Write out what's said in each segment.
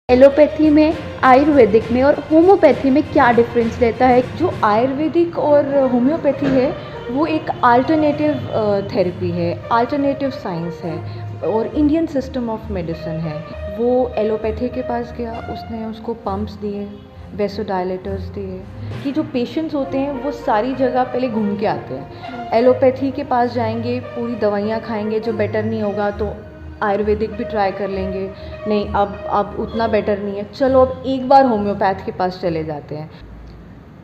Allopathy में, आयुर्वेदिक में और होम्योपैथी में क्या डिफरेंस रहता है? जो आयुर्वेदिक और होम्योपैथी है वो एक अल्टरनेटिव थेरेपी है, अल्टरनेटिव साइंस है और इंडियन सिस्टम ऑफ मेडिसिन है। वो एलोपैथी के पास गया, उसने उसको पंप्स दिए, वेसोडायलेटर्स दिए कि जो पेशेंट्स होते हैं वो सारी जगह पहले घूम के आते हैं। एलोपैथी के पास जाएंगे, पूरी दवाइयाँ खाएंगे, जो बेटर नहीं होगा तो आयुर्वेदिक भी ट्राई कर लेंगे, नहीं अब उतना बेटर नहीं है, चलो अब एक बार होम्योपैथ के पास चले जाते हैं।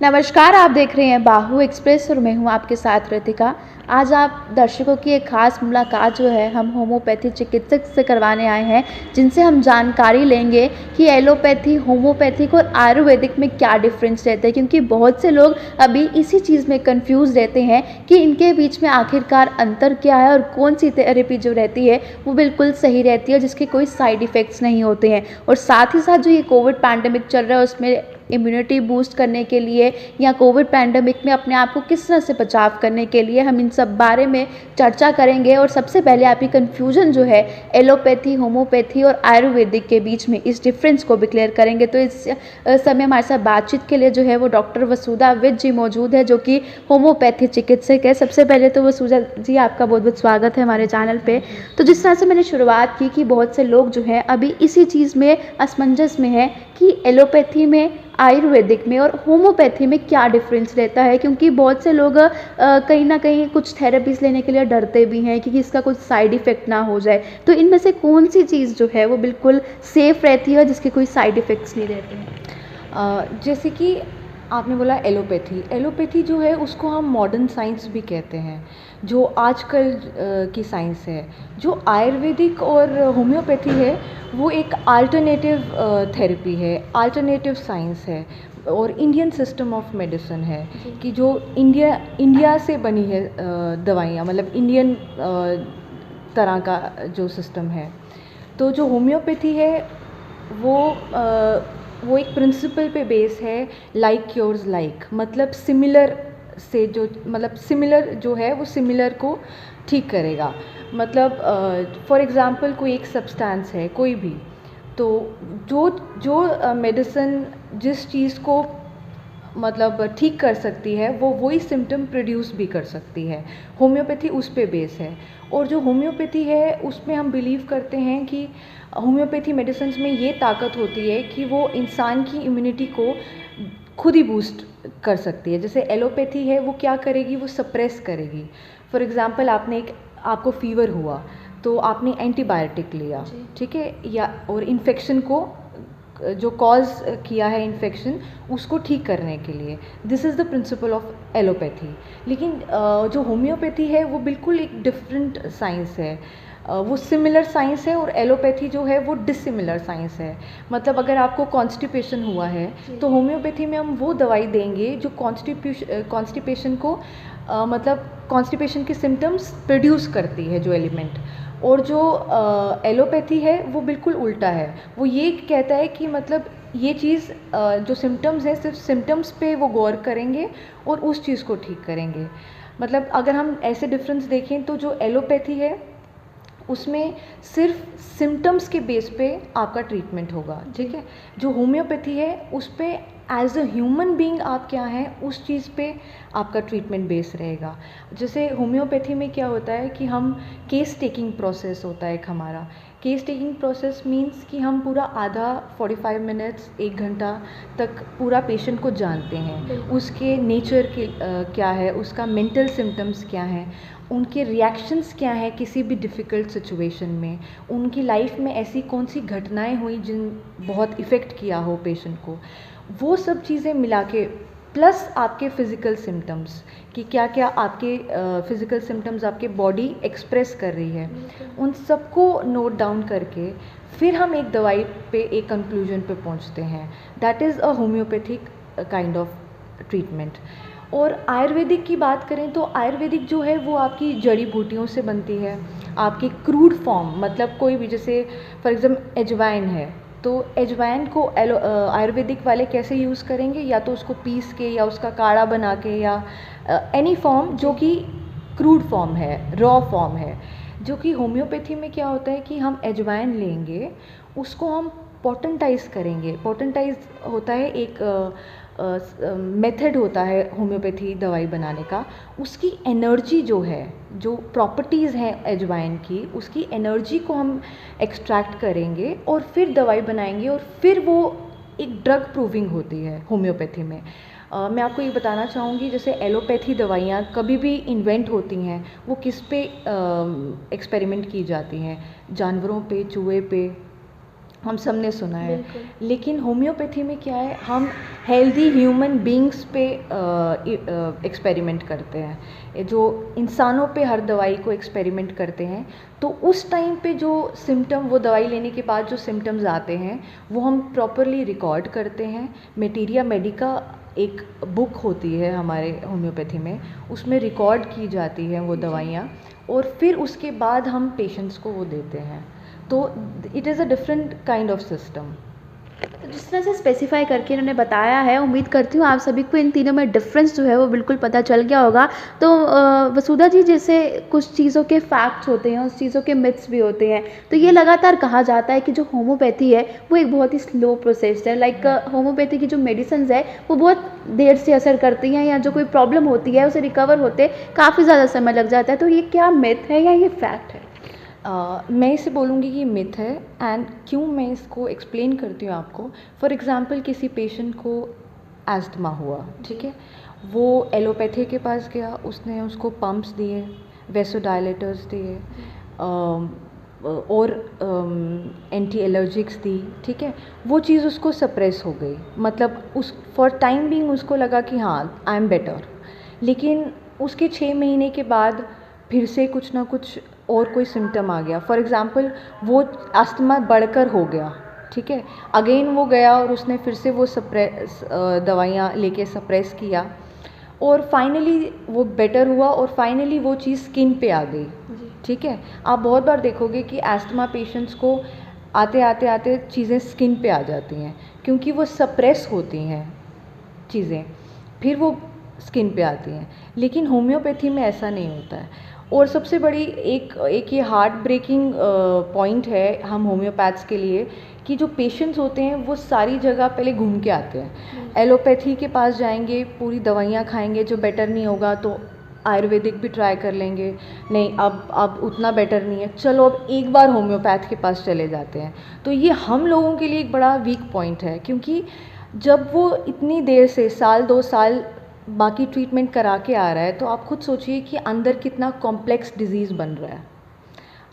नमस्कार, आप देख रहे हैं बाहु एक्सप्रेस और मैं हूं आपके साथ रितिका। आज आप दर्शकों की एक खास मुलाकात जो है हम होम्योपैथी चिकित्सक से करवाने आए हैं, जिनसे हम जानकारी लेंगे कि एलोपैथी, होम्योपैथिक और आयुर्वेदिक में क्या डिफरेंस रहता है, क्योंकि बहुत से लोग अभी इसी चीज़ में कंफ्यूज रहते हैं कि इनके बीच में आखिरकार अंतर क्या है और कौन सी थेरेपी जो रहती है वो बिल्कुल सही रहती है, जिसके कोई साइड इफ़ेक्ट्स नहीं होते हैं। और साथ ही साथ जो ये कोविड पैंडेमिक चल रहा है उसमें इम्यूनिटी बूस्ट करने के लिए या कोविड पैंडेमिक में अपने आप को किस तरह से बचाव करने के लिए हम इन सब बारे में चर्चा करेंगे। और सबसे पहले आपकी कन्फ्यूजन जो है एलोपैथी, होम्योपैथी और आयुर्वेदिक के बीच में इस डिफरेंस को भी क्लियर करेंगे। तो इस समय हमारे साथ बातचीत के लिए जो है वो डॉक्टर वसुधा विद जी मौजूद है, जो कि होम्योपैथी चिकित्सक है। सबसे पहले तो वसुधा जी, आपका बहुत बहुत स्वागत है हमारे चैनल पे। तो जिस तरह से मैंने शुरुआत की कि बहुत से लोग जो है अभी इसी चीज़ में असमंजस में है कि एलोपैथी में, आयुर्वेदिक में और होम्योपैथी में क्या डिफरेंस रहता है, क्योंकि बहुत से लोग कहीं ना कहीं कुछ थेरेपीज लेने के लिए डरते भी हैं कि इसका कुछ साइड इफ़ेक्ट ना हो जाए। तो इनमें से कौन सी चीज़ जो है वो बिल्कुल सेफ़ रहती है जिसके कोई साइड इफ़ेक्ट्स नहीं रहते हैं? जैसे कि आपने बोला एलोपैथी जो है उसको हम मॉडर्न साइंस भी कहते हैं, जो आजकल की साइंस है। जो आयुर्वेदिक और होम्योपैथी है वो एक अल्टरनेटिव थेरेपी है, अल्टरनेटिव साइंस है और इंडियन सिस्टम ऑफ मेडिसिन है कि जो इंडिया से बनी है दवाइयाँ, मतलब इंडियन तरह का जो सिस्टम है। तो जो होम्योपैथी है वो वो एक प्रिंसिपल पे बेस है, लाइक क्योर्स लाइक, मतलब सिमिलर से जो, मतलब सिमिलर जो है वो सिमिलर को ठीक करेगा। मतलब फॉर एग्ज़ाम्पल कोई एक सब्सटेंस है कोई भी, तो जो जो मेडिसिन जिस चीज़ को मतलब ठीक कर सकती है वो वही सिम्टम प्रोड्यूस भी कर सकती है। होम्योपैथी उस पे बेस है। और जो होम्योपैथी है उसमें हम बिलीव करते हैं कि होम्योपैथी मेडिसिन में ये ताकत होती है कि वो इंसान की इम्यूनिटी को खुद ही बूस्ट कर सकती है। जैसे एलोपैथी है वो क्या करेगी, वो सप्रेस करेगी। फॉर एग्ज़ाम्पल आपको फीवर हुआ तो आपने एंटीबायोटिक लिया, ठीक है, या और इन्फेक्शन को जो कॉज किया है इन्फेक्शन उसको ठीक करने के लिए, this is the principle of allopathy. लेकिन जो होम्योपैथी है वो बिल्कुल एक डिफरेंट साइंस है। वो सिमिलर साइंस है और एलोपैथी जो है वो डिसिमिलर साइंस है। मतलब अगर आपको कॉन्स्टिपेशन हुआ है तो होम्योपैथी में हम वो दवाई देंगे जो कॉन्स्टिपेशन को मतलब कॉन्स्टिपेशन के सिम्टम्स प्रोड्यूस करती है जो एलिमेंट। और जो एलोपैथी है वो बिल्कुल उल्टा है, वो ये कहता है कि मतलब ये चीज़ जो सिम्टम्स है सिर्फ सिम्टम्स पे वो गौर करेंगे और उस चीज़ को ठीक करेंगे। मतलब अगर हम ऐसे डिफरेंस देखें तो जो एलोपैथी है उसमें सिर्फ सिम्टम्स के बेस पे आपका ट्रीटमेंट होगा, ठीक है। जो होम्योपैथी है उस पे एज अ ह्यूमन बीइंग आप क्या हैं उस चीज़ पे आपका ट्रीटमेंट बेस रहेगा। जैसे होम्योपैथी में क्या होता है कि हम केस टेकिंग प्रोसेस होता है एक हमारा। केस टेकिंग प्रोसेस मीन्स कि हम पूरा आधा 45 मिनट्स 1 घंटा तक पूरा पेशेंट को जानते हैं, उसके नेचर के क्या है, उसका मेंटल सिम्टम्स क्या हैं, उनके रिएक्शंस क्या हैं किसी भी डिफ़िकल्ट सिचुएशन में, उनकी लाइफ में ऐसी कौन सी घटनाएं हुई जिन बहुत इफ़ेक्ट किया हो पेशेंट को, वो सब चीज़ें मिला के, प्लस आपके फ़िज़िकल सिम्टम्स कि क्या क्या आपके फ़िज़िकल सिम्टम्स आपके बॉडी एक्सप्रेस कर रही है, उन सबको नोट डाउन करके फिर हम एक दवाई पे एक कंक्लूजन पे पहुंचते हैं। That is a homeopathic kind of treatment. और आयुर्वेदिक की बात करें तो आयुर्वेदिक जो है वो आपकी जड़ी बूटियों से बनती है, आपकी क्रूड फॉर्म, मतलब कोई भी, जैसे फॉर एग्जाम्पल अजवाइन है तो अजवाइन को आयुर्वेदिक वाले कैसे यूज़ करेंगे, या तो उसको पीस के या उसका काढ़ा बना के या एनी फॉर्म जो कि क्रूड फॉर्म है, रॉ फॉर्म है। जो कि होम्योपैथी में क्या होता है कि हम अजवाइन लेंगे, उसको हम पोटेंटाइज करेंगे। पोटेंटाइज होता है एक मेथड होता है होम्योपैथी दवाई बनाने का। उसकी एनर्जी जो है, जो प्रॉपर्टीज़ हैं अजवाइन की, उसकी एनर्जी को हम एक्सट्रैक्ट करेंगे और फिर दवाई बनाएंगे, और फिर वो एक ड्रग प्रूविंग होती है होम्योपैथी में। मैं आपको ये बताना चाहूँगी, जैसे एलोपैथी दवाइयाँ कभी भी इन्वेंट होती हैं, वो किस पे एक्सपेरिमेंट की जाती हैं? जानवरों पे, चूहे पे, हम सब ने सुना है। लेकिन होम्योपैथी में क्या है, हम हेल्दी ह्यूमन बींग्स पे एक्सपेरिमेंट करते हैं। जो इंसानों पे हर दवाई को एक्सपेरिमेंट करते हैं, तो उस टाइम पे जो सिम्टम, वो दवाई लेने के बाद जो सिम्टम्स आते हैं, वो हम प्रॉपरली रिकॉर्ड करते हैं। मेटीरिया मेडिका एक बुक होती है हमारे होम्योपैथी में, उसमें रिकॉर्ड की जाती हैं वो दवाइयाँ, और फिर उसके बाद हम पेशेंट्स को वो देते हैं। तो it is a different kind of system. तो जिस तरह से स्पेसिफाई करके इन्होंने बताया है, उम्मीद करती हूँ आप सभी को इन तीनों में डिफरेंस जो है वो बिल्कुल पता चल गया होगा। तो वसुधा जी, जैसे कुछ चीज़ों के फैक्ट्स होते हैं, उस चीज़ों के मिथ्स भी होते हैं, तो ये लगातार कहा जाता है कि जो होम्योपैथी है वो एक बहुत ही स्लो प्रोसेस है। लाइक होम्योपैथी की जो मेडिसिन है वो बहुत देर से असर करती हैं, या जो कोई प्रॉब्लम होती है उसे रिकवर होते काफ़ी ज़्यादा समय लग जाता है। तो ये क्या मिथ है या ये फैक्ट है? मैं इसे बोलूँगी कि मिथ है। एंड क्यों मैं इसको एक्सप्लेन करती हूँ आपको। फॉर एग्ज़ाम्पल, किसी पेशेंट को एस्थमा हुआ, ठीक है, वो एलोपैथी के पास गया, उसने उसको पंप्स दिए, वेसोडायलेटर्स दिए, और एंटी एलर्जिक्स दी, ठीक है, वो चीज़ उसको सप्रेस हो गई। मतलब उस फॉर टाइम बीइंग उसको लगा कि हाँ, आई एम बेटर। लेकिन उसके 6 महीने के बाद फिर से कुछ ना कुछ और कोई सिम्टम आ गया। फॉर एग्ज़ाम्पल, वो अस्थमा बढ़कर हो गया, ठीक है, अगेन वो गया और उसने फिर से वो दवाइयाँ लेके सप्रेस किया, और फाइनली वो बेटर हुआ, और फाइनली वो चीज़ स्किन पे आ गई, ठीक है। आप बहुत बार देखोगे कि एस्थमा पेशेंट्स को आते आते आते चीज़ें स्किन पे आ जाती हैं, क्योंकि वो सप्रेस होती हैं चीज़ें, फिर वो स्किन पे आती हैं। लेकिन होम्योपैथी में ऐसा नहीं होता है। और सबसे बड़ी एक ये हार्ट ब्रेकिंग पॉइंट है हम होम्योपैथ्स के लिए, कि जो पेशेंट्स होते हैं वो सारी जगह पहले घूम के आते हैं। एलोपैथी के पास जाएंगे, पूरी दवाइयाँ खाएंगे, जो बेटर नहीं होगा तो आयुर्वेदिक भी ट्राई कर लेंगे, नहीं अब उतना बेटर नहीं है, चलो अब एक बार होम्योपैथ के पास चले जाते हैं। तो ये हम लोगों के लिए एक बड़ा वीक पॉइंट है, क्योंकि जब वो इतनी देर से, साल 2 साल बाकी ट्रीटमेंट करा के आ रहा है, तो आप खुद सोचिए कि अंदर कितना कॉम्प्लेक्स डिजीज़ बन रहा है।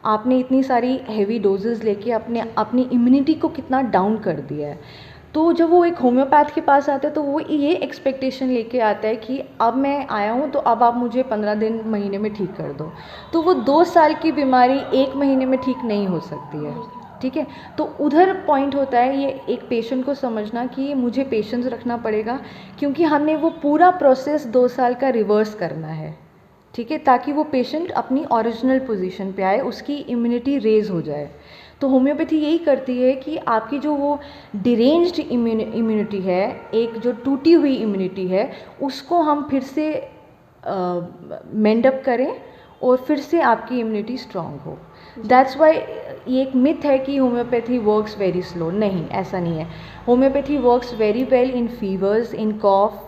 आपने इतनी सारी हैवी डोजेज़ लेके अपनी इम्यूनिटी को कितना डाउन कर दिया है। तो जब वो एक होम्योपैथ के पास आता है, तो वो ये एक्सपेक्टेशन लेके आता है कि अब मैं आया हूँ, तो अब आप मुझे 15 दिन, महीने में ठीक कर दो। तो वो 2 साल की बीमारी 1 महीने में ठीक नहीं हो सकती है, ठीक है। तो उधर पॉइंट होता है ये एक पेशेंट को समझना कि मुझे पेशेंस रखना पड़ेगा, क्योंकि हमने वो पूरा प्रोसेस 2 साल का रिवर्स करना है, ठीक है, ताकि वो पेशेंट अपनी ओरिजिनल पोजीशन पे आए, उसकी इम्यूनिटी रेज हो जाए। तो होम्योपैथी यही करती है कि आपकी जो वो डिरेंज्ड इम्यूनिटी है, एक जो टूटी हुई इम्यूनिटी है, उसको हम फिर से मेंड अप करें, और फिर से आपकी इम्यूनिटी स्ट्रांग हो। दैट्स वाई ये एक मिथ है कि होम्योपैथी वर्क्स वेरी स्लो। नहीं, ऐसा नहीं है। Homeopathy works very well in fevers, in cough,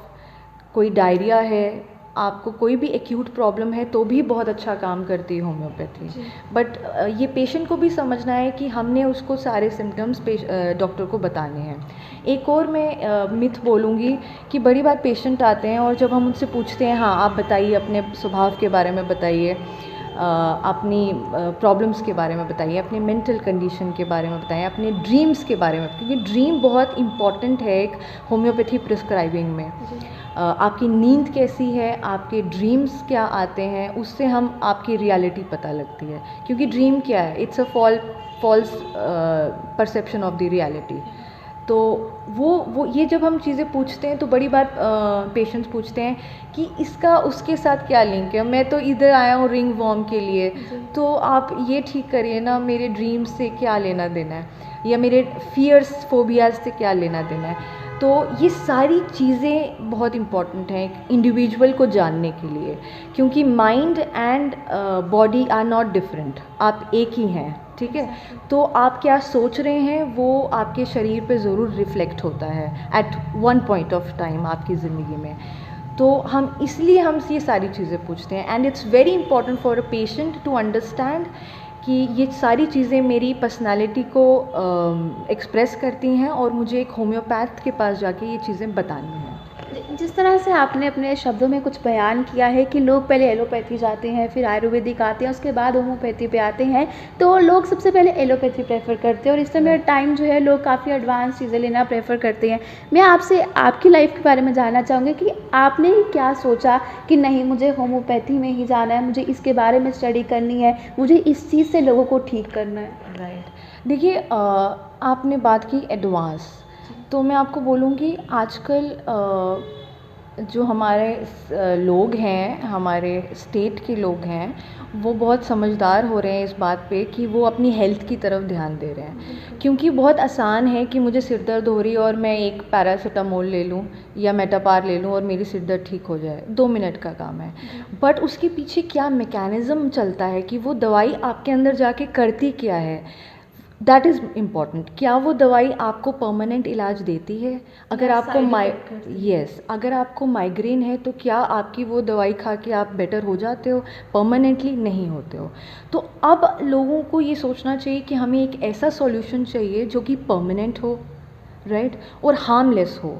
कोई डायरिया है, आपको कोई भी एक्यूट प्रॉब्लम है, तो भी बहुत अच्छा काम करती है होम्योपैथी। बट ये पेशेंट को भी समझना है कि हमने उसको सारे सिम्टम्स डॉक्टर को बताने हैं। एक और मैं मिथ बोलूँगी कि बड़ी बार पेशेंट आते हैं, और जब हम उनसे पूछते हैं, हाँ आप बताइए, अपने स्वभाव के बारे में बताइए, अपनी प्रॉब्लम्स के बारे में बताइए, अपने मेंटल कंडीशन के बारे में बताइए, अपने ड्रीम्स के बारे में, क्योंकि ड्रीम बहुत इम्पॉर्टेंट है एक होम्योपैथी प्रिस्क्राइबिंग में। आपकी नींद कैसी है, आपके ड्रीम्स क्या आते हैं, उससे हम आपकी रियलिटी पता लगती है। क्योंकि ड्रीम क्या है, it's a false perception of the reality. तो वो ये जब हम चीज़ें पूछते हैं, तो बड़ी बार पेशेंट्स पूछते हैं कि इसका उसके साथ क्या लिंक है, मैं तो इधर आया हूँ रिंग वॉर्म के लिए, तो आप ये ठीक करिए ना, मेरे ड्रीम्स से क्या लेना देना है, या मेरे फियर्स, फोबियाज से क्या लेना देना है। तो ये सारी चीज़ें बहुत इम्पॉर्टेंट हैं एक इंडिविजुअल को जानने के लिए, क्योंकि mind and body are not different, आप एक ही हैं। ठीक है। तो आप क्या सोच रहे हैं वो आपके शरीर पे ज़रूर रिफ्लेक्ट होता है at one point of time आपकी ज़िंदगी में। तो हम इसलिए हम ये सारी चीज़ें पूछते हैं, and it's very important for a patient to understand कि ये सारी चीज़ें मेरी पर्सनालिटी को एक्सप्रेस करती हैं और मुझे एक होम्योपैथ के पास जाके ये चीज़ें बतानी हैं। जिस तरह से आपने अपने शब्दों में कुछ बयान किया है कि लोग पहले एलोपैथी जाते हैं, फिर आयुर्वेदिक आते हैं, उसके बाद होम्योपैथी पे आते हैं, तो लोग सबसे पहले एलोपैथी प्रेफ़र करते हैं और इस समय टाइम जो है लोग काफ़ी एडवांस चीज़ें लेना प्रेफ़र करते हैं। मैं आपसे आपकी लाइफ़ के बारे में जानना चाहूँगी कि आपने क्या सोचा कि नहीं, मुझे होम्योपैथी में ही जाना है, मुझे इसके बारे में स्टडी करनी है, मुझे इस चीज़ से लोगों को ठीक करना है? राइट। देखिए, आपने बात की एडवांस, तो मैं आपको बोलूँगी आजकल जो हमारे लोग हैं, हमारे स्टेट के लोग हैं, वो बहुत समझदार हो रहे हैं इस बात पे कि वो अपनी हेल्थ की तरफ ध्यान दे रहे हैं। क्योंकि बहुत आसान है कि मुझे सिर दर्द हो रही है और मैं एक पैरासिटामोल ले लूँ या मेटापार ले लूँ और मेरी सिर दर्द ठीक हो जाए, 2 मिनट का काम है। बट उसके पीछे क्या मैकेनिज़्म चलता है कि वो दवाई आपके अंदर जाके करती क्या है, दैट इज़ इम्पॉर्टेंट। क्या वो दवाई आपको परमानेंट इलाज देती है? अगर आपको अगर आपको माइग्रेन है तो क्या आपकी वो दवाई खा के आप बेटर हो जाते हो? परमानेंटली नहीं होते हो। तो अब लोगों को ये सोचना चाहिए कि हमें एक ऐसा सॉल्यूशन चाहिए जो कि परमानेंट हो, राइट, और हार्मलेस हो।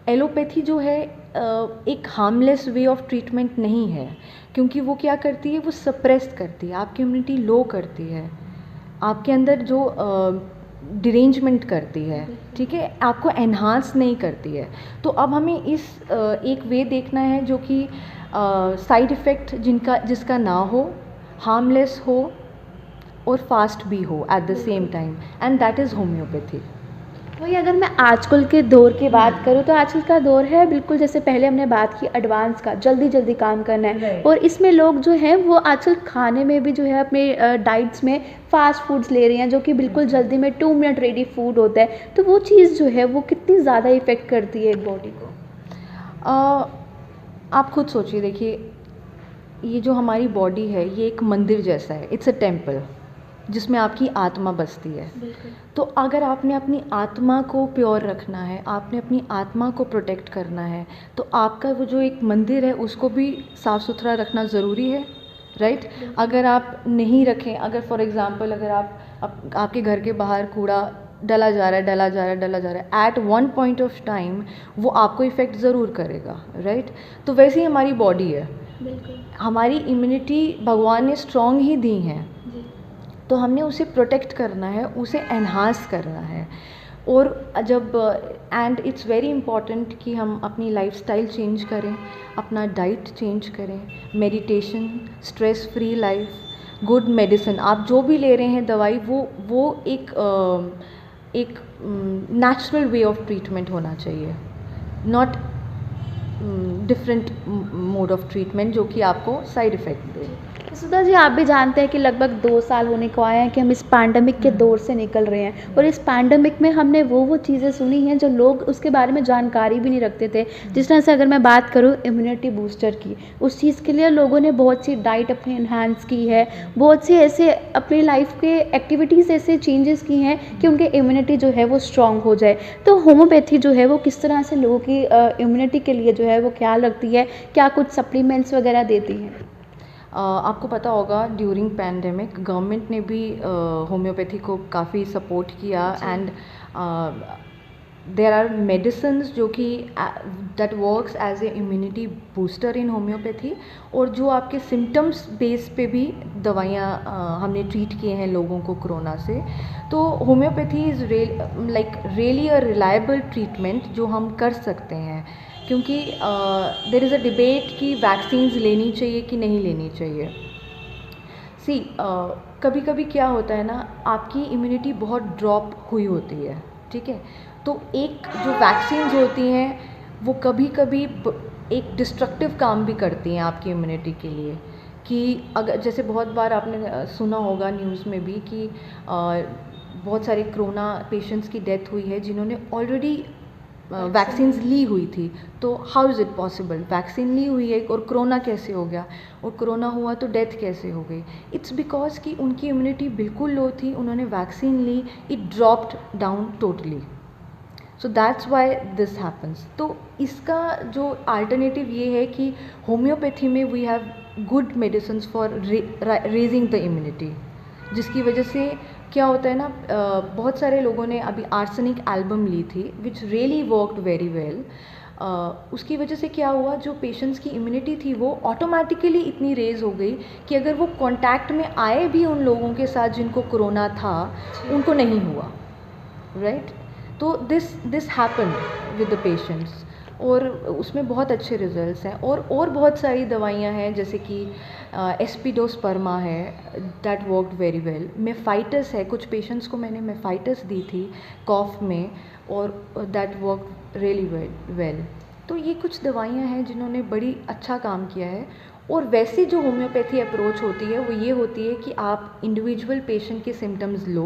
एलोपैथी जो है एक हार्मलेस वे ऑफ ट्रीटमेंट नहीं है, क्योंकि वो क्या करती है, वो सप्रेस करती है, आपकी इम्यूनिटी लो करती है, आपके अंदर जो डिरेंजमेंट करती है, ठीक है, आपको एनहांस नहीं करती है। तो अब हमें इस एक वे देखना है जो कि साइड इफ़ेक्ट जिसका ना हो, हार्मलेस हो और फास्ट भी हो at the same time, and that is homeopathy. वही अगर मैं आजकल के दौर की बात करूँ तो आजकल का दौर है बिल्कुल, जैसे पहले हमने बात की एडवांस का, जल्दी जल्दी काम करना है। Right. और इसमें लोग जो हैं वो आजकल खाने में भी जो है अपने डाइट्स में फ़ास्ट फूड्स ले रहे हैं, जो कि बिल्कुल जल्दी में 2 मिनट रेडी फूड होता है। तो वो चीज़ जो है वो कितनी ज़्यादा इफ़ेक्ट करती है एक बॉडी को? आप खुद सोचिए, देखिए, ये जो हमारी बॉडी है ये एक मंदिर जैसा है, इट्स अ टेम्पल जिसमें आपकी आत्मा बसती है। तो अगर आपने अपनी आत्मा को प्योर रखना है, आपने अपनी आत्मा को प्रोटेक्ट करना है, तो आपका वो जो एक मंदिर है उसको भी साफ़ सुथरा रखना ज़रूरी है, राइट। अगर आप नहीं रखें, अगर फॉर एग्ज़ाम्पल अगर आपके घर के बाहर कूड़ा डला जा रहा है, डला जा रहा है, डला जा रहा है, at one point of time वो आपको इफ़ेक्ट ज़रूर करेगा, राइट। तो वैसे ही हमारी बॉडी है, हमारी इम्यूनिटी भगवान ने स्ट्रॉन्ग ही दी है, तो हमने उसे प्रोटेक्ट करना है, उसे एनहांस करना है। और जब एंड इट्स वेरी इम्पॉर्टेंट कि हम अपनी लाइफस्टाइल चेंज करें, अपना डाइट चेंज करें, meditation, stress free life, good medicine, आप जो भी ले रहे हैं दवाई, वो एक नेचुरल वे ऑफ ट्रीटमेंट होना चाहिए, not different mode of treatment जो कि आपको साइड इफ़ेक्ट दे। सुधा जी, आप भी जानते हैं कि लगभग 2 साल होने को आए हैं कि हम इस पैंडेमिक के दौर से निकल रहे हैं, और इस पैंडेमिक में हमने वो चीज़ें सुनी हैं जो लोग उसके बारे में जानकारी भी नहीं रखते थे। जिस तरह से अगर मैं बात करूँ इम्यूनिटी बूस्टर की, उस चीज़ के लिए लोगों ने बहुत सी डाइट अपनी एनहांस की है, बहुत से ऐसे अपनी लाइफ के एक्टिविटीज़ ऐसे चेंजेस की हैं कि उनकी इम्यूनिटी जो है वो स्ट्रॉन्ग हो जाए। तो होम्योपैथी जो है वो किस तरह से लोगों की इम्यूनिटी के लिए जो है वो ख्याल रखती है? क्या कुछ सप्लीमेंट्स वगैरह देती हैं? आपको पता होगा ड्यूरिंग पैंडेमिक गवर्नमेंट ने भी होम्योपैथी को काफ़ी सपोर्ट किया, एंड देयर आर मेडिसिन्स जो कि that works as a immunity booster in homeopathy, और जो आपके सिम्टम्स बेस पे भी दवाइयाँ हमने ट्रीट किए हैं लोगों को कोरोना से। तो homeopathy is really a reliable treatment जो हम कर सकते हैं, क्योंकि देयर इज़ अ डिबेट कि वैक्सीन्स लेनी चाहिए कि नहीं लेनी चाहिए। सी कभी कभी क्या होता है ना, आपकी इम्यूनिटी बहुत ड्रॉप हुई होती है, ठीक है, तो एक जो वैक्सीन्स होती हैं वो कभी कभी एक डिस्ट्रक्टिव काम भी करती हैं आपकी इम्यूनिटी के लिए। कि अगर जैसे बहुत बार आपने सुना होगा न्यूज़ में भी कि बहुत सारे कोरोना पेशेंट्स की डेथ हुई है जिन्होंने ऑलरेडी वैक्सीन्स ली हुई थी। तो how is it possible, vaccine ली हुई है और कोरोना कैसे हो गया, और कोरोना हुआ तो डेथ कैसे हो गई? इट्स बिकॉज कि उनकी इम्यूनिटी बिल्कुल लो थी, उन्होंने वैक्सीन ली, it dropped down totally. So that's why this happens. तो इसका जो अल्टरनेटिव ये है कि होम्योपैथी में we have good medicines for raising the immunity, जिसकी वजह से क्या होता है ना, बहुत सारे लोगों ने अभी आर्सेनिक एल्बम ली थी which really worked very well. उसकी वजह से क्या हुआ, जो पेशेंट्स की इम्यूनिटी थी वो ऑटोमेटिकली इतनी रेज हो गई कि अगर वो कांटेक्ट में आए भी उन लोगों के साथ जिनको कोरोना था, उनको नहीं हुआ, राइट? तो this happened with the patients, और उसमें बहुत अच्छे रिजल्ट्स हैं। और बहुत सारी दवाइयाँ हैं, जैसे कि एस्पिडोस्पर्मा है, दैट वर्कड वेरी वेल। मेफाइटस है, कुछ पेशेंट्स को मैंने मेफाइटस दी थी कॉफ में, और दैट वर्कड रियली वेल। तो ये कुछ दवाइयाँ हैं जिन्होंने बड़ी अच्छा काम किया है। और वैसे जो होम्योपैथी अप्रोच होती है वो ये होती है कि आप इंडिविजुअल पेशेंट के सिम्टम्स लो,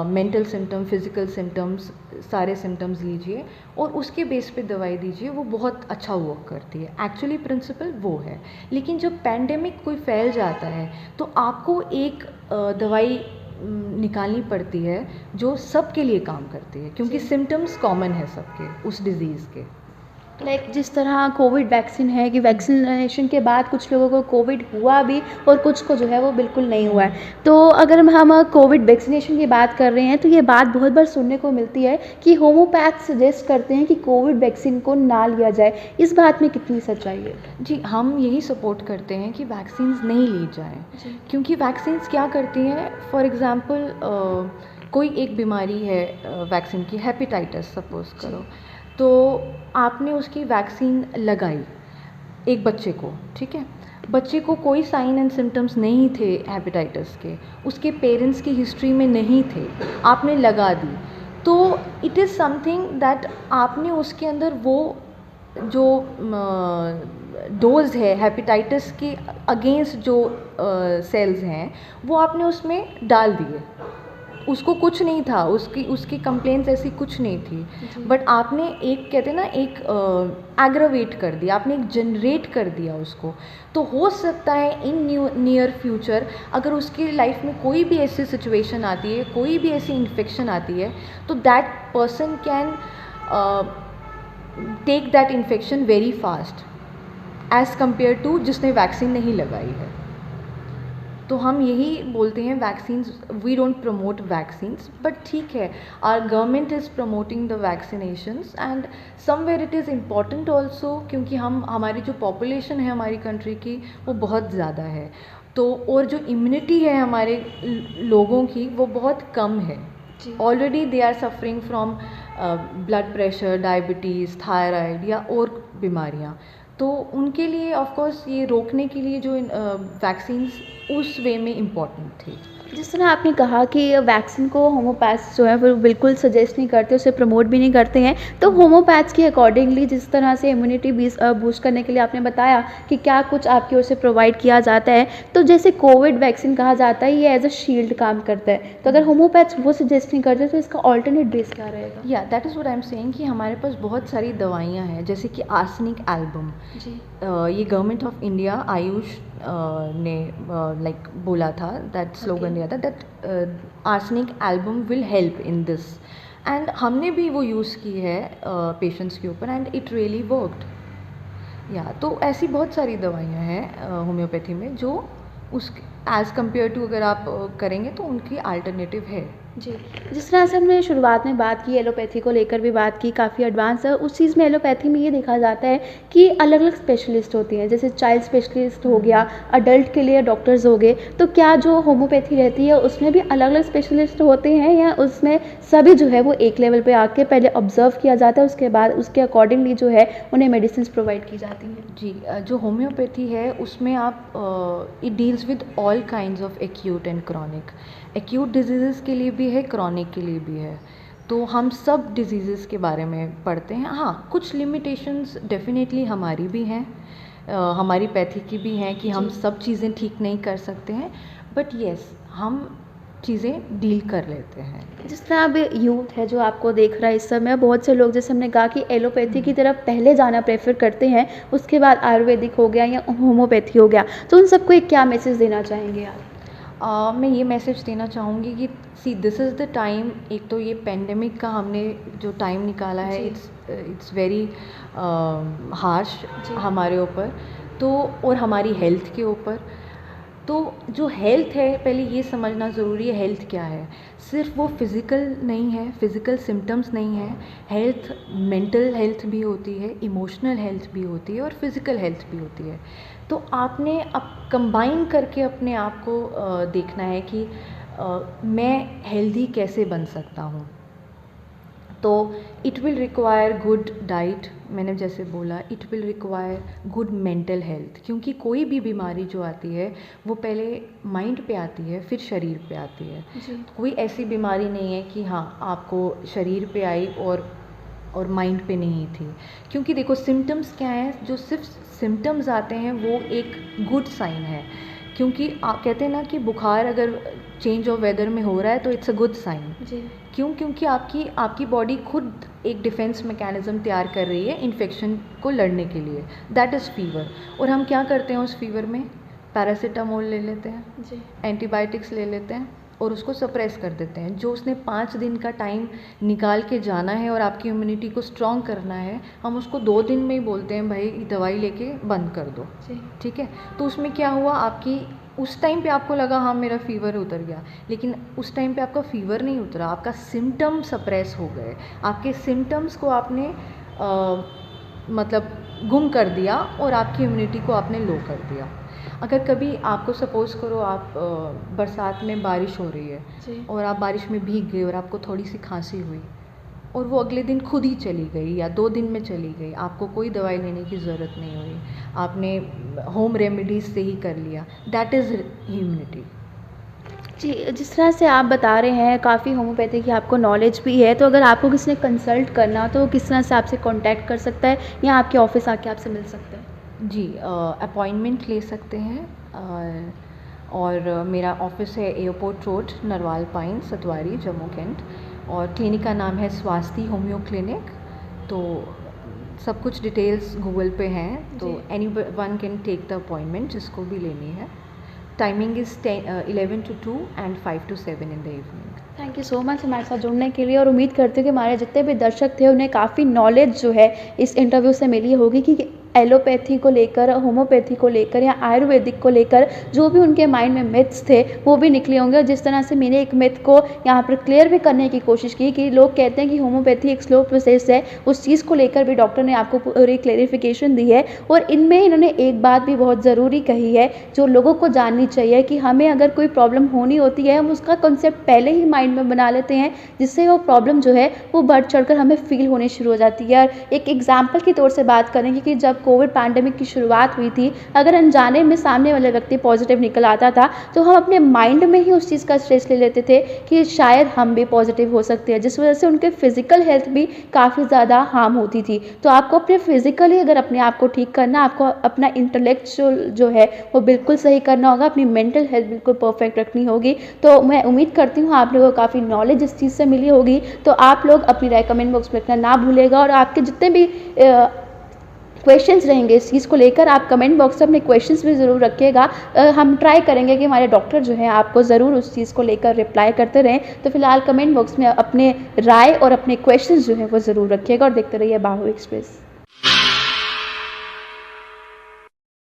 मेंटल सिम्टम, फिज़िकल सिम्टम्स, सारे सिम्टम्स लीजिए और उसके बेस पे दवाई दीजिए, वो बहुत अच्छा वर्क करती है। एक्चुअली प्रिंसिपल वो है। लेकिन जब पैंडेमिक कोई फैल जाता है तो आपको एक दवाई निकालनी पड़ती है जो सबके लिए काम करती है, क्योंकि सिम्टम्स कॉमन है सबके उस डिज़ीज़ के। जिस तरह कोविड वैक्सीन है कि वैक्सीनेशन के बाद कुछ लोगों को कोविड हुआ भी और कुछ को जो है वो बिल्कुल नहीं हुआ है। तो अगर हम कोविड वैक्सीनेशन की बात कर रहे हैं तो ये बात बहुत बार सुनने को मिलती है कि होम्योपैथ सजेस्ट करते हैं कि कोविड वैक्सीन को ना लिया जाए। इस बात में कितनी सच्चाई है? जी, हम यही सपोर्ट करते हैं कि वैक्सीन्स नहीं ली जाएँ, क्योंकि वैक्सीन्स क्या करती हैं, फॉर एग्ज़ाम्पल कोई एक बीमारी है वैक्सीन की, हेपेटाइटिस सपोज़ करो, तो आपने उसकी वैक्सीन लगाई एक बच्चे को, ठीक है? बच्चे को कोई साइन एंड सिम्टम्स नहीं थे हेपेटाइटिस के, उसके पेरेंट्स की हिस्ट्री में नहीं थे, आपने लगा दी, तो इट इज़ समथिंग दैट आपने उसके अंदर वो जो डोज है हेपेटाइटिस के अगेंस्ट जो सेल्स हैं वो आपने उसमें डाल दिए। उसको कुछ नहीं था, उसकी कंप्लेंट्स ऐसी कुछ नहीं थी, बट आपने एक, कहते हैं ना, एक एग्रावेट कर दिया, आपने एक जनरेट कर दिया उसको। तो हो सकता है इन नियर फ्यूचर अगर उसकी लाइफ में कोई भी ऐसी सिचुएशन आती है, कोई भी ऐसी इन्फेक्शन आती है, तो that person can take that infection very fast as compare to जिसने वैक्सीन नहीं लगाई है। तो हम यही बोलते हैं, vaccines, we don't promote vaccines, but ठीक है, our government is promoting the vaccinations and somewhere it is important also, क्योंकि हमारी जो पॉपुलेशन है हमारी कंट्री की वो बहुत ज़्यादा है, तो और जो इम्यूनिटी है हमारे लोगों की वो बहुत कम है। Already they are suffering from blood pressure, diabetes, thyroid या और बीमारियाँ। तो उनके लिए ऑफ कोर्स ये रोकने के लिए जो वैक्सीन्स उस वे में इम्पॉर्टेंट थी। जिस तरह आपने कहा कि वैक्सीन को होम्योपैथ्स जो है वो बिल्कुल सजेस्ट नहीं करते, उसे प्रमोट भी नहीं करते हैं, तो होम्योपैथ्स के अकॉर्डिंगली जिस तरह से इम्यूनिटी बूस्ट करने के लिए आपने बताया कि क्या कुछ आपकी ओर से प्रोवाइड किया जाता है, तो जैसे कोविड वैक्सीन कहा जाता है ये एज अ शील्ड काम करता है, तो अगर होम्योपैथ्स वो सजेस्ट नहीं करते तो इसका ऑल्टरनेट बेस क्या रहेगा? या that is what I am saying कि हमारे पास बहुत सारी दवाइयाँ हैं, जैसे कि आर्सेनिक एल्बम। जी। ये गवर्नमेंट ऑफ इंडिया आयुष ने लाइक बोला था, दैट स्लोगन दिया था, that arsenic album will help in this, and हमने भी वो यूज़ की है पेशेंट्स के ऊपर एंड इट रियली वर्कड। या तो ऐसी बहुत सारी दवाइयाँ हैं होम्योपैथी में जो उस एज़ कम्पेयर टू अगर आप करेंगे तो उनकी अल्टरनेटिव है। जी, जिस तरह से हमने शुरुआत में बात की, एलोपैथी को लेकर भी बात की, काफ़ी एडवांस है। उस चीज़ में एलोपैथी में ये देखा जाता है कि अलग अलग स्पेशलिस्ट होती हैं, जैसे चाइल्ड स्पेशलिस्ट हो गया, अडल्ट के लिए डॉक्टर्स हो गए, तो क्या जो होम्योपैथी रहती है उसमें भी अलग अलग स्पेशलिस्ट होते हैं या उसमें सभी जो है वो एक लेवल पे आके पहले ऑब्जर्व किया जाता है, उसके बाद उसके अकॉर्डिंगली जो है उन्हें मेडिसिन प्रोवाइड की जाती हैं? जी, जो होम्योपैथी है उसमें आप it deals with all kinds of acute and chronic. Acute disease के लिए भी है, क्रॉनिक के लिए भी है, तो हम सब डिजीज़ के बारे में पढ़ते हैं। हाँ, कुछ लिमिटेशंस डेफिनेटली हमारी भी हैं, हमारी पैथी की भी हैं कि हम सब चीज़ें ठीक नहीं कर सकते हैं, बट येस, हम चीज़ें डील कर लेते हैं। जिस तरह अब यूथ है जो आपको देख रहा है इस समय, बहुत से लोग जैसे हमने कहा कि एलोपैथी की तरफ पहले जाना प्रेफर करते हैं, उसके बाद आयुर्वेदिक हो गया या होम्योपैथी हो गया, तो उन सबको एक क्या मैसेज देना चाहेंगे आप? मैं ये मैसेज देना चाहूँगी कि see this is the time. एक तो ये पेंडेमिक का हमने जो टाइम निकाला है, जी। इट्स वेरी हार्श जी। हमारे ऊपर, तो और हमारी हेल्थ के ऊपर। तो जो हेल्थ है, पहले ये समझना ज़रूरी है हेल्थ क्या है। सिर्फ वो फिज़िकल नहीं है, फिज़िकल सिम्टम्स नहीं है। हेल्थ मेंटल हेल्थ भी होती है, इमोशनल हेल्थ भी होती है और फिज़िकल हेल्थ भी होती है। तो आपने अब कंबाइन करके अपने आप को देखना है कि मैं हेल्दी कैसे बन सकता हूँ। तो it will require good diet, मैंने जैसे बोला, it will require good mental health, क्योंकि कोई भी बीमारी जो आती है वो पहले माइंड पे आती है, फिर शरीर पे आती है। जी। कोई ऐसी बीमारी नहीं है कि हाँ आपको शरीर पे आई और माइंड पे नहीं थी। क्योंकि देखो सिम्टम्स क्या हैं, जो सिर्फ सिम्टम्स आते हैं वो एक गुड साइन है। क्योंकि आप कहते हैं ना कि बुखार अगर चेंज ऑफ वेदर में हो रहा है तो इट्स अ गुड साइन। जी। क्यों? क्योंकि आपकी बॉडी खुद एक डिफेंस मैकेनिज़्म तैयार कर रही है इन्फेक्शन को लड़ने के लिए, दैट इज़ फीवर। और हम क्या करते हैं उस फीवर में? पैरासीटामोल ले लेते हैं, जी। एंटीबायोटिक्स ले लेते हैं और उसको सप्रेस कर देते हैं। जो उसने 5 दिन का टाइम निकाल के जाना है और आपकी इम्यूनिटी को स्ट्रॉन्ग करना है, हम उसको 2 दिन में ही बोलते हैं भाई दवाई लेके बंद कर दो। जी। ठीक है? तो उसमें क्या हुआ, आपकी उस टाइम पे आपको लगा हाँ मेरा फ़ीवर उतर गया, लेकिन उस टाइम पे आपका फ़ीवर नहीं उतरा, आपका सिम्टम सप्रेस हो गए। आपके सिम्टम्स को आपने मतलब गुम कर दिया और आपकी इम्यूनिटी को आपने लो कर दिया। अगर कभी आपको सपोज़ करो आप बरसात में बारिश हो रही है जी। और आप बारिश में भीग गए और आपको थोड़ी सी खांसी हुई और वो अगले दिन खुद ही चली गई या 2 दिन में चली गई, आपको कोई दवाई लेने की ज़रूरत नहीं हुई, आपने होम रेमेडीज़ से ही कर लिया, दैट इज़ इम्यूनिटी। जी, जिस तरह से आप बता रहे हैं काफ़ी होम्योपैथी की आपको नॉलेज भी है, तो अगर आपको किसी ने कंसल्ट करना हो तो वो किस तरह से आपसे कॉन्टैक्ट कर सकता है या आपके ऑफ़िस आके आपसे मिल सकता है? जी, अपॉइंटमेंट ले सकते हैं और मेरा ऑफ़िस है एयरपोर्ट रोड, नरवाल पाइन, सतवारी, जम्मू कैंट, और क्लिनिक का नाम है स्वास्थी होम्यो क्लिनिक। तो सब कुछ डिटेल्स गूगल पे हैं, तो जी। Any one can take the appointment जिसको भी लेनी है। Timing is 11 to 2 and 5 to 7 in the evening। Thank you so much हमारे साथ जुड़ने के लिए, और उम्मीद करती हूँ कि हमारे जितने भी दर्शक थे उन्हें काफ़ी नॉलेज जो है इस इंटरव्यू से मिली होगी कि एलोपैथी को लेकर, होम्योपैथी को लेकर या आयुर्वेदिक को लेकर जो भी उनके माइंड में मिथ्स थे वो भी निकले होंगे। और जिस तरह से मैंने एक मिथ को यहाँ पर क्लियर भी करने की कोशिश की कि लोग कहते हैं कि होम्योपैथी एक स्लो प्रोसेस है, उस चीज़ को लेकर भी डॉक्टर ने आपको पूरी क्लेरिफिकेशन दी है। और इनमें इन्होंने एक बात भी बहुत ज़रूरी कही है जो लोगों को जाननी चाहिए कि हमें अगर कोई प्रॉब्लम होनी होती है हम उसका कॉन्सेप्ट पहले ही माइंड में बना लेते हैं, जिससे वो प्रॉब्लम जो है वो बढ़ चढ़कर हमें फील होनी शुरू हो जाती है। और एक एग्जाम्पल के तौर से बात करेंगे कि जब कोविड पैंडेमिक की शुरुआत हुई थी, अगर अनजाने में सामने वाले व्यक्ति पॉजिटिव निकल आता था तो हम अपने माइंड में ही उस चीज़ का स्ट्रेस ले लेते थे कि शायद हम भी पॉजिटिव हो सकते हैं, जिस वजह से उनके फिजिकल हेल्थ भी काफ़ी ज़्यादा हार्म होती थी। तो आपको अपने फिजिकली अगर अपने आप को ठीक करना, आपको अपना इंटेलेक्चुअल जो है वो बिल्कुल सही करना होगा, अपनी मेंटल हेल्थ बिल्कुल परफेक्ट रखनी होगी। तो मैं उम्मीद करती हूँ आप लोगों को काफ़ी नॉलेज इस चीज़ से मिली होगी। तो आप लोग अपनी राय कमेंट बॉक्स में लिखना ना भूलेगा, और आपके जितने भी क्वेश्चंस रहेंगे इस चीज़ को लेकर आप कमेंट बॉक्स में अपने क्वेश्चंस भी ज़रूर रखिएगा। हम ट्राई करेंगे कि हमारे डॉक्टर जो हैं आपको ज़रूर उस चीज़ को लेकर रिप्लाई करते रहें। तो फिलहाल कमेंट बॉक्स में अपने राय और अपने क्वेश्चंस जो हैं वो ज़रूर रखिएगा, और देखते रहिए बाहु एक्सप्रेस।